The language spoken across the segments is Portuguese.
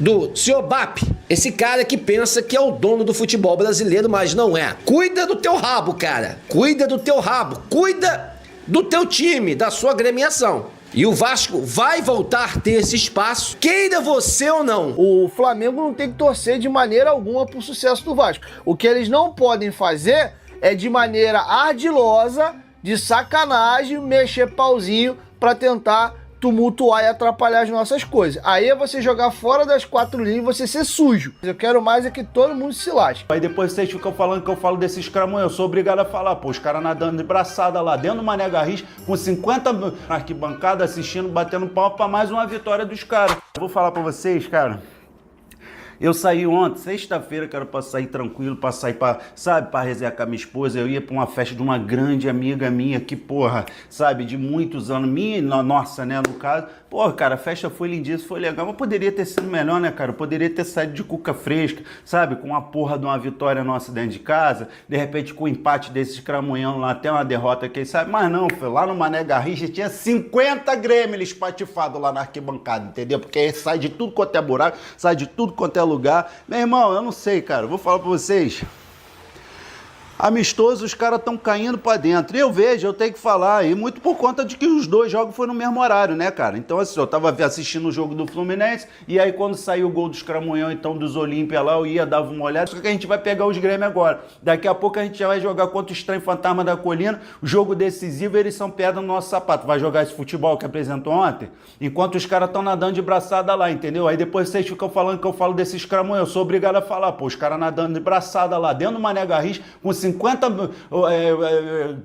Do Sr. Bap, esse cara que pensa que é o dono do futebol brasileiro, mas não é. Cuida do teu rabo, cara. Cuida do teu rabo. Cuida do teu time, da sua agremiação. E o Vasco vai voltar a ter esse espaço, queira você ou não. O Flamengo não tem que torcer de maneira alguma pro sucesso do Vasco. O que eles não podem fazer é de maneira ardilosa, de sacanagem, mexer pauzinho pra tentar tumultuar e atrapalhar as nossas coisas. Aí é você jogar fora das quatro linhas e você ser sujo. Eu quero mais é que todo mundo se lasque. Aí depois vocês ficam falando que eu falo desses cramunhos. Eu sou obrigado a falar, pô, os caras nadando de braçada lá dentro do Mané Garrincha, com 50 na arquibancada assistindo, batendo pau pra mais uma vitória dos caras. Eu vou falar pra vocês, cara. Eu saí ontem, sexta-feira, cara, pra sair tranquilo, pra sair pra, sabe, pra resenhar com a minha esposa. Eu ia pra uma festa de uma grande amiga minha que, porra, sabe, de muitos anos, minha, nossa, né, no caso. Porra, cara, a festa foi lindíssima, foi legal, mas poderia ter sido melhor, né, cara? Eu poderia ter saído de cuca fresca, sabe, com uma porra de uma vitória nossa dentro de casa, de repente com o empate desses cramunhão lá, até uma derrota, quem sabe, mas não, filho, lá no Mané Garrincha tinha 50 grêmios espatifados lá na arquibancada, entendeu? Porque aí sai de tudo quanto é buraco, sai de tudo quanto é lugar. Meu irmão, eu não sei, cara, vou falar pra vocês. Amistoso, os caras estão caindo pra dentro. Eu vejo, eu tenho que falar, e muito por conta de que os dois jogos foram no mesmo horário, né, cara? Então, assim, eu tava assistindo o jogo do Fluminense, e aí quando saiu o gol dos Cramunhão, então, dos Olímpia lá, eu ia, dava uma olhada, só que a gente vai pegar os Grêmio agora. Daqui a pouco a gente já vai jogar contra o Estranho Fantasma da Colina, o jogo decisivo, eles são pedra no nosso sapato. Vai jogar esse futebol que apresentou ontem, enquanto os caras estão nadando de braçada lá, entendeu? Aí depois vocês ficam falando que eu falo desses Cramunhão, eu sou obrigado a falar, pô, os caras nadando de braçada lá, dentro do Mané Garrincha, com 50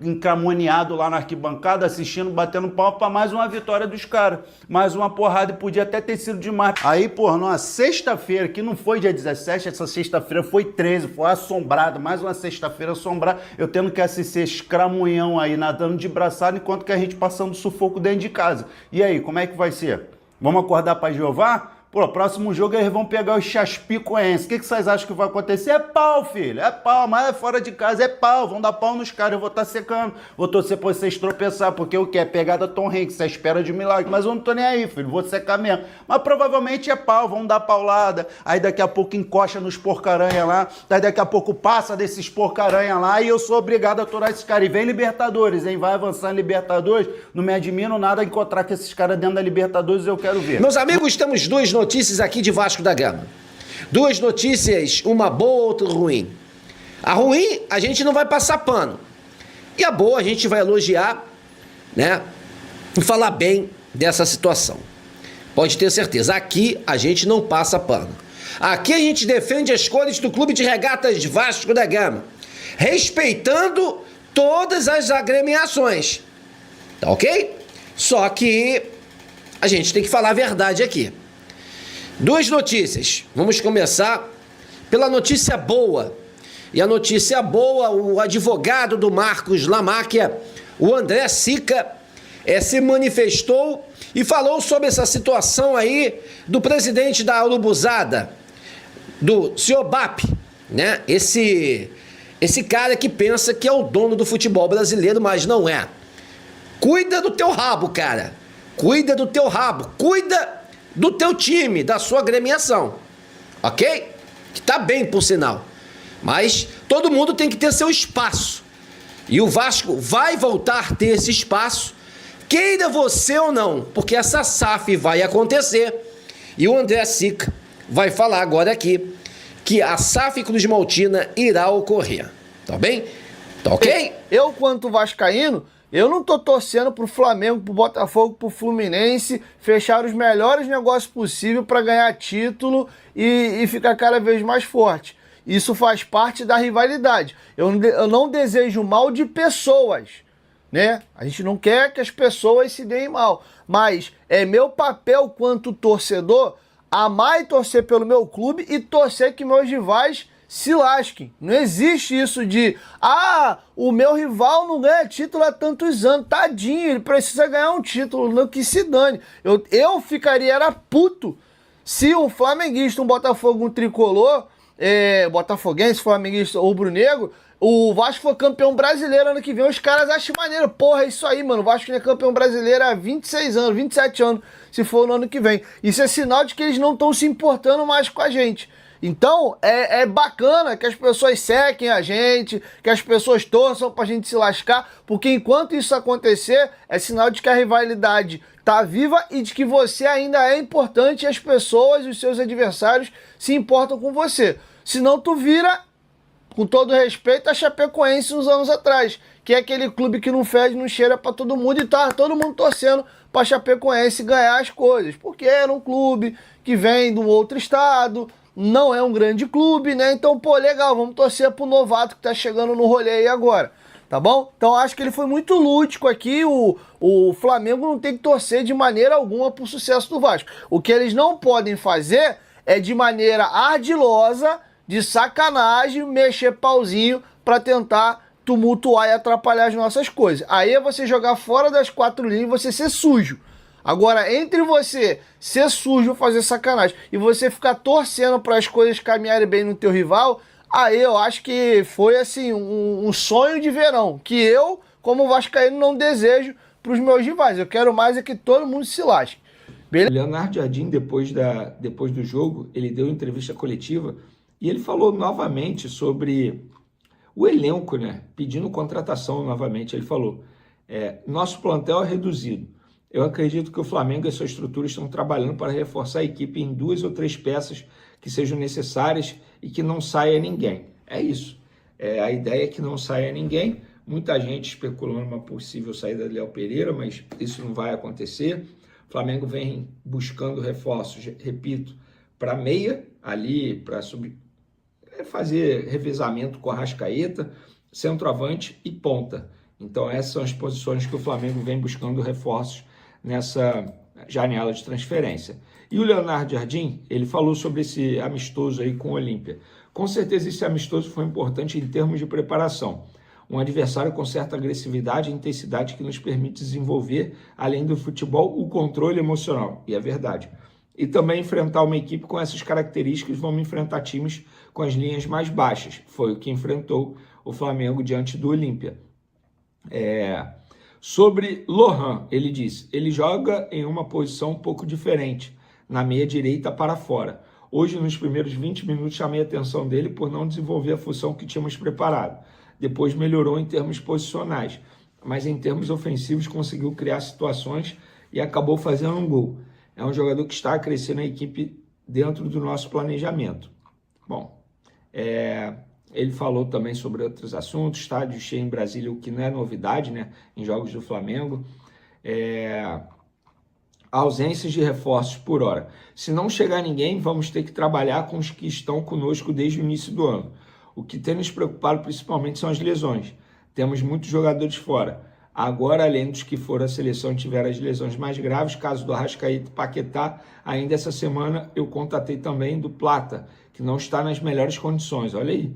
encramoniado lá na arquibancada, assistindo, batendo pau pra mais uma vitória dos caras. Mais uma porrada e podia até ter sido demais. Aí, porra, numa sexta-feira, que não foi dia 17, essa sexta-feira foi 13, foi assombrada, mais uma sexta-feira assombrada, eu tendo que assistir esse cramunhão aí nadando de braçada, enquanto que a gente passando sufoco dentro de casa. E aí, como é que vai ser? Vamos acordar pra Jeová? Pô, próximo jogo eles vão pegar os Chapecoense. O que vocês acham que vai acontecer? É pau, filho. É pau, mas é fora de casa, é pau. Vão dar pau nos caras, eu vou estar secando. Vou torcer pra vocês tropeçar, porque o que é pegada Tom Hanks, você espera de milagre. Mas eu não tô nem aí, filho, vou secar mesmo. Mas provavelmente é pau, vão dar paulada. Aí daqui a pouco encosta nos porcaranha lá. Aí daqui a pouco passa desses porcaranha lá e eu sou obrigado a aturar esses caras. E vem Libertadores, hein? Vai avançar em Libertadores. Não me admiro nada encontrar com esses caras dentro da Libertadores, eu quero ver. Meus amigos, temos duas notícias aqui de Vasco da Gama. Duas notícias, uma boa, outra ruim. A ruim, a gente não vai passar pano. E a boa, a gente vai elogiar, né? E falar bem dessa situação. Pode ter certeza, aqui a gente não passa pano. Aqui a gente defende as cores do Clube de Regatas Vasco da Gama, respeitando todas as agremiações. Tá ok? Só que a gente tem que falar a verdade aqui. Duas notícias. Vamos começar pela notícia boa. E a notícia boa, o advogado do Marcos Lamáquia, o André Sica, se manifestou e falou sobre essa situação aí do presidente da Urubuzada, do Sr. Bap, né? Esse cara que pensa que é o dono do futebol brasileiro, mas não é. Cuida do teu rabo, cara. Cuida do teu rabo. Cuida do teu time, da sua agremiação, ok? Que tá bem, por sinal. Mas todo mundo tem que ter seu espaço. E o Vasco vai voltar a ter esse espaço, queira você ou não, porque essa SAF vai acontecer. E o André Sica vai falar agora aqui que a SAF Cruz Maltina irá ocorrer. Tá bem? Tá ok? Eu, quanto vascaíno, eu não tô torcendo pro Flamengo, pro Botafogo, pro Fluminense fechar os melhores negócios possíveis para ganhar título e ficar cada vez mais forte. Isso faz parte da rivalidade. Eu não desejo mal de pessoas, né? A gente não quer que as pessoas se deem mal, mas é meu papel quanto torcedor amar e torcer pelo meu clube e torcer que meus rivais se lasquem. Não existe isso de o meu rival não ganha título há tantos anos. Tadinho, ele precisa ganhar um título, não que se dane. Eu ficaria, era puto, se um flamenguista, um Botafogo, um tricolor botafoguense, flamenguista ou rubro-negro, o Vasco for campeão brasileiro ano que vem, os caras acham maneiro. Porra, é isso aí, mano. O Vasco não é campeão brasileiro há 26 anos, 27 anos, se for no ano que vem. Isso é sinal de que eles não estão se importando mais com a gente. Então, é bacana que as pessoas sequem a gente, que as pessoas torçam pra gente se lascar, porque enquanto isso acontecer, é sinal de que a rivalidade tá viva e de que você ainda é importante e as pessoas, os seus adversários, se importam com você. Senão tu vira, com todo respeito, a Chapecoense uns anos atrás, que é aquele clube que não fede, não cheira pra todo mundo e tá todo mundo torcendo pra Chapecoense ganhar as coisas, porque era um clube que vem de um outro estado, não é um grande clube, né? Então, pô, legal, vamos torcer pro novato que tá chegando no rolê aí agora, tá bom? Então, acho que ele foi muito lúdico aqui, o Flamengo não tem que torcer de maneira alguma pro sucesso do Vasco. O que eles não podem fazer é de maneira ardilosa, de sacanagem, mexer pauzinho pra tentar tumultuar e atrapalhar as nossas coisas. Aí é você jogar fora das 4 linhas e você ser sujo. Agora, entre você ser sujo, fazer sacanagem, e você ficar torcendo para as coisas caminharem bem no teu rival, aí eu acho que foi assim um sonho de verão, que eu, como vascaíno, não desejo para os meus rivais. Eu quero mais é que todo mundo se lasque. Beleza? Leonardo Jardim, depois do jogo, ele deu entrevista coletiva e ele falou novamente sobre o elenco, né? Pedindo contratação novamente. Ele falou, nosso plantel é reduzido. Eu acredito que o Flamengo e a sua estrutura estão trabalhando para reforçar a equipe em 2 ou 3 peças que sejam necessárias e que não saia ninguém. É isso. A ideia é que não saia ninguém. Muita gente especulando uma possível saída de Léo Pereira, mas isso não vai acontecer. O Flamengo vem buscando reforços, repito, para meia, ali, para fazer revezamento com a Arrascaeta, centroavante e ponta. Então essas são as posições que o Flamengo vem buscando reforços nessa janela de transferência. E o Leonardo Jardim, ele falou sobre esse amistoso aí com o Olímpia. Com certeza esse amistoso foi importante em termos de preparação. Um adversário com certa agressividade e intensidade que nos permite desenvolver, além do futebol, o controle emocional. E é verdade. E também enfrentar uma equipe com essas características, vamos enfrentar times com as linhas mais baixas. Foi o que enfrentou o Flamengo diante do Olímpia. Sobre Lohan, ele disse, ele joga em uma posição um pouco diferente, na meia direita para fora. Hoje, nos primeiros 20 minutos, chamei a atenção dele por não desenvolver a função que tínhamos preparado. Depois melhorou em termos posicionais, mas em termos ofensivos conseguiu criar situações e acabou fazendo um gol. É um jogador que está a crescer na equipe dentro do nosso planejamento. Bom, ele falou também sobre outros assuntos, estádio cheio em Brasília, o que não é novidade, né, em jogos do Flamengo. Ausências de reforços por hora. Se não chegar ninguém, vamos ter que trabalhar com os que estão conosco desde o início do ano. O que tem nos preocupado principalmente são as lesões. Temos muitos jogadores fora. Agora, além dos que foram à seleção e tiveram as lesões mais graves, caso do Arrascaeta e Paquetá, ainda essa semana eu contatei também do Plata, que não está nas melhores condições. Olha aí.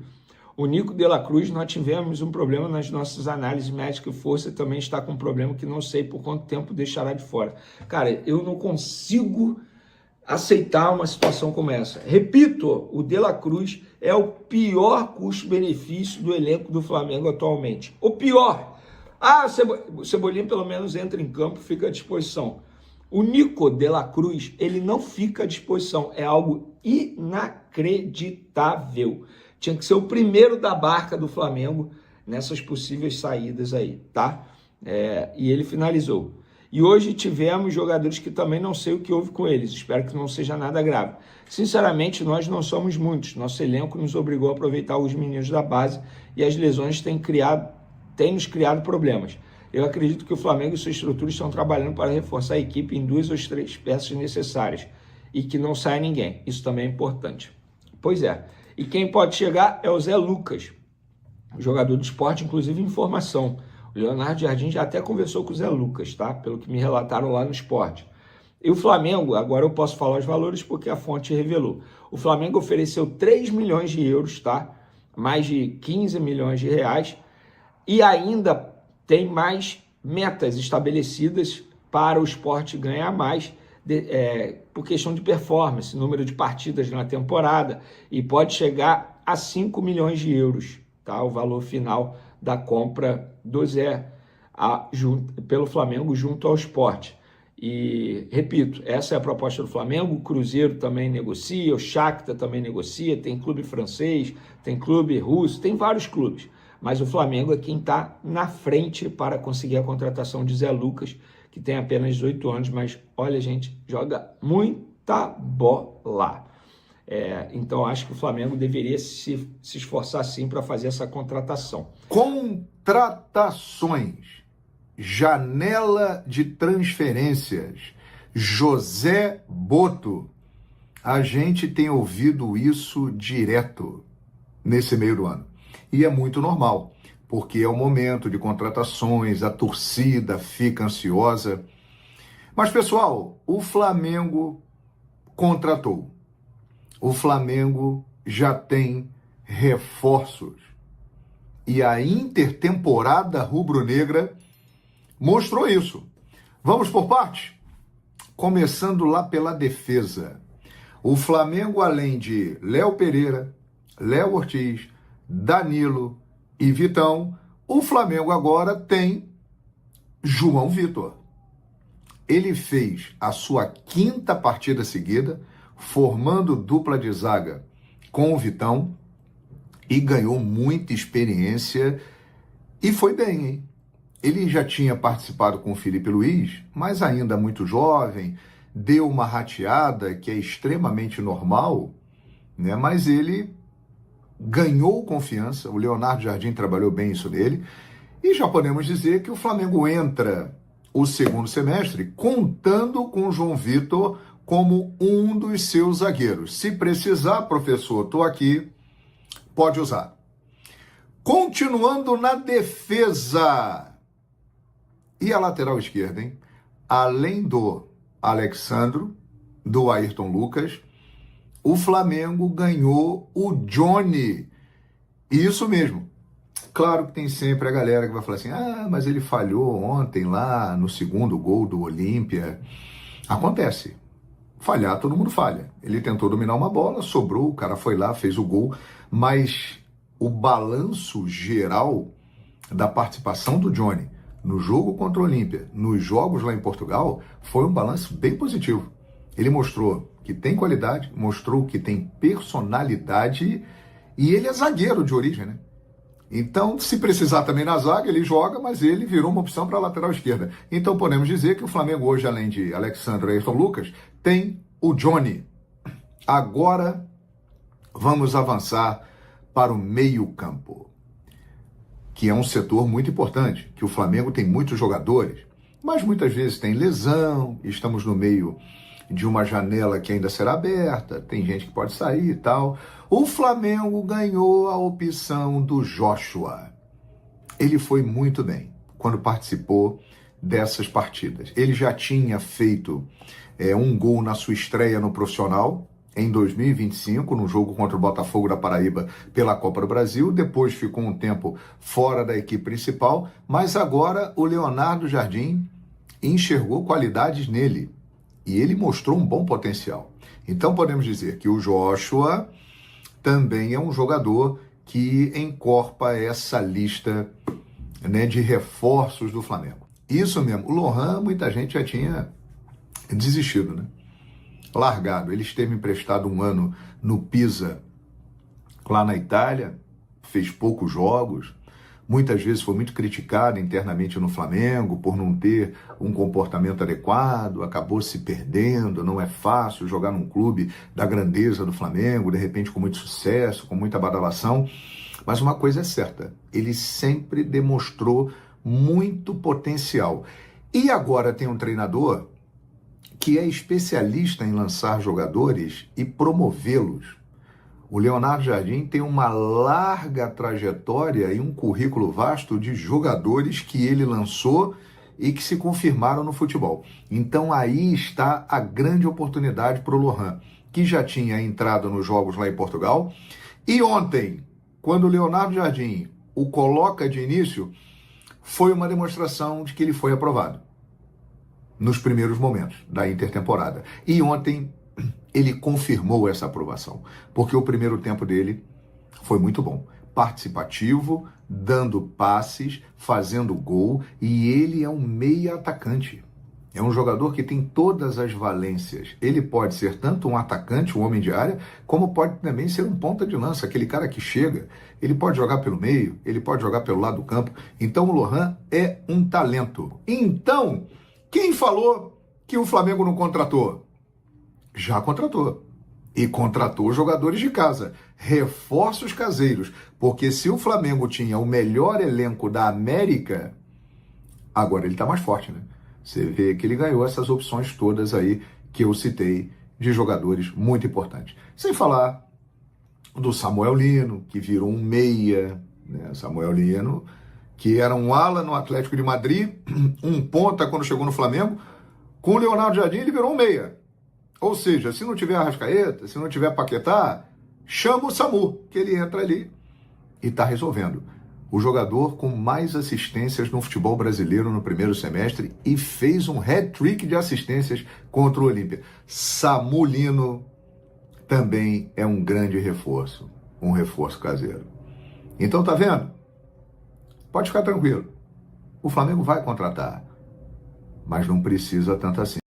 O Nico de la Cruz, nós tivemos um problema nas nossas análises médicas e força, também está com um problema que não sei por quanto tempo deixará de fora. Cara, eu não consigo aceitar uma situação como essa. Repito, o de la Cruz é o pior custo-benefício do elenco do Flamengo atualmente. O pior. O Cebolinha pelo menos entra em campo, fica à disposição. O Nico de la Cruz, ele não fica à disposição. É algo inacreditável. Tinha que ser o primeiro da barca do Flamengo nessas possíveis saídas aí, tá? E ele finalizou. E hoje tivemos jogadores que também não sei o que houve com eles. Espero que não seja nada grave. Sinceramente, nós não somos muitos. Nosso elenco nos obrigou a aproveitar os meninos da base e as lesões têm nos criado problemas. Eu acredito que o Flamengo e sua estrutura estão trabalhando para reforçar a equipe em 2 ou 3 peças necessárias e que não saia ninguém. Isso também é importante. Pois é. E quem pode chegar é o Zé Lucas, jogador do Sport, inclusive em formação. O Leonardo Jardim já até conversou com o Zé Lucas, tá? Pelo que me relataram lá no Sport. E o Flamengo, agora eu posso falar os valores porque a fonte revelou. O Flamengo ofereceu 3 milhões de euros, tá? Mais de 15 milhões de reais. E ainda tem mais metas estabelecidas para o Sport ganhar mais por questão de performance, número de partidas na temporada, e pode chegar a 5 milhões de euros, tá? O valor final da compra do Zé pelo Flamengo junto ao Sport. E, repito, essa é a proposta do Flamengo. O Cruzeiro também negocia, o Shakhtar também negocia, tem clube francês, tem clube russo, tem vários clubes. Mas o Flamengo é quem está na frente para conseguir a contratação de Zé Lucas, que tem apenas 18 anos, mas, olha, gente, joga muita bola. Então, acho que o Flamengo deveria se esforçar, sim, para fazer essa contratação. Contratações. Janela de transferências. José Boto. A gente tem ouvido isso direto nesse meio do ano. E é muito normal, porque é o momento de contratações, a torcida fica ansiosa. Mas, pessoal, o Flamengo contratou. O Flamengo já tem reforços. E a intertemporada rubro-negra mostrou isso. Vamos por parte? Começando lá pela defesa. O Flamengo, além de Léo Pereira, Léo Ortiz, Danilo e Vitão, o Flamengo agora tem João Vitor. Ele fez a sua 5ª partida seguida, formando dupla de zaga com o Vitão, e ganhou muita experiência e foi bem, hein? Ele já tinha participado com o Felipe Luiz, mas ainda muito jovem, deu uma rateada que é extremamente normal, né? Mas ele ganhou confiança, o Leonardo Jardim trabalhou bem isso nele, e já podemos dizer que o Flamengo entra o segundo semestre contando com o João Vitor como um dos seus zagueiros. Se precisar, professor, estou aqui, pode usar. Continuando na defesa. E a lateral esquerda, hein? Além do Alexandro, do Ayrton Lucas, o Flamengo ganhou o Johnny. Isso mesmo. Claro que tem sempre a galera que vai falar assim, mas ele falhou ontem lá no segundo gol do Olímpia. Acontece. Falhar, todo mundo falha. Ele tentou dominar uma bola, sobrou, o cara foi lá, fez o gol, mas o balanço geral da participação do Johnny no jogo contra o Olímpia, nos jogos lá em Portugal, foi um balanço bem positivo. Ele mostrou que tem qualidade, mostrou que tem personalidade e ele é zagueiro de origem, né? Então, se precisar também na zaga, ele joga, mas ele virou uma opção para a lateral esquerda. Então, podemos dizer que o Flamengo hoje, além de Alexandre e Ayrton Lucas, tem o Johnny. Agora, vamos avançar para o meio-campo, que é um setor muito importante, que o Flamengo tem muitos jogadores, mas muitas vezes tem lesão, estamos no meio de uma janela que ainda será aberta, tem gente que pode sair e tal. O Flamengo ganhou a opção do Joshua. Ele foi muito bem quando participou dessas partidas. Ele já tinha feito um gol na sua estreia no profissional, em 2025, no jogo contra o Botafogo da Paraíba pela Copa do Brasil. Depois ficou um tempo fora da equipe principal, mas agora o Leonardo Jardim enxergou qualidades nele e ele mostrou um bom potencial. Então podemos dizer que o Joshua também é um jogador que encorpa essa lista, né, de reforços do Flamengo. Isso mesmo, o Lohan, muita gente já tinha desistido, né? Largado. Ele esteve emprestado um ano no Pisa, lá na Itália, fez poucos jogos, muitas vezes foi muito criticado internamente no Flamengo por não ter um comportamento adequado, acabou se perdendo, não é fácil jogar num clube da grandeza do Flamengo, de repente com muito sucesso, com muita badalação, mas uma coisa é certa, ele sempre demonstrou muito potencial. E agora tem um treinador que é especialista em lançar jogadores e promovê-los. O Leonardo Jardim tem uma larga trajetória e um currículo vasto de jogadores que ele lançou e que se confirmaram no futebol. Então aí está a grande oportunidade para o Lohan, que já tinha entrado nos jogos lá em Portugal. E ontem, quando o Leonardo Jardim o coloca de início, foi uma demonstração de que ele foi aprovado. nos primeiros momentos da intertemporada. E ontem ele confirmou essa aprovação, porque o primeiro tempo dele foi muito bom. Participativo, dando passes, fazendo gol, e ele é um meia atacante. É um jogador que tem todas as valências. Ele pode ser tanto um atacante, um homem de área, como pode também ser um ponta de lança, aquele cara que chega. Ele pode jogar pelo meio, ele pode jogar pelo lado do campo. Então o Lohan é um talento. Então, quem falou que o Flamengo não contratou? Já contratou. E contratou jogadores de casa, reforços caseiros. Porque se o Flamengo tinha o melhor elenco da América, agora ele está mais forte, né? Você vê que ele ganhou essas opções todas aí que eu citei de jogadores muito importantes. Sem falar do Samuel Lino, que virou um meia, né? Samuel Lino, que era um ala no Atlético de Madrid, um ponta quando chegou no Flamengo. Com o Leonardo Jardim ele virou um meia. Ou seja, se não tiver Arrascaeta, se não tiver Paquetá, chama o Samu, que ele entra ali e está resolvendo. O jogador com mais assistências no futebol brasileiro no primeiro semestre e fez um hat-trick de assistências contra o Olímpia. Samu Lino também é um grande reforço, um reforço caseiro. Então tá vendo? Pode ficar tranquilo. O Flamengo vai contratar, mas não precisa tanto assim.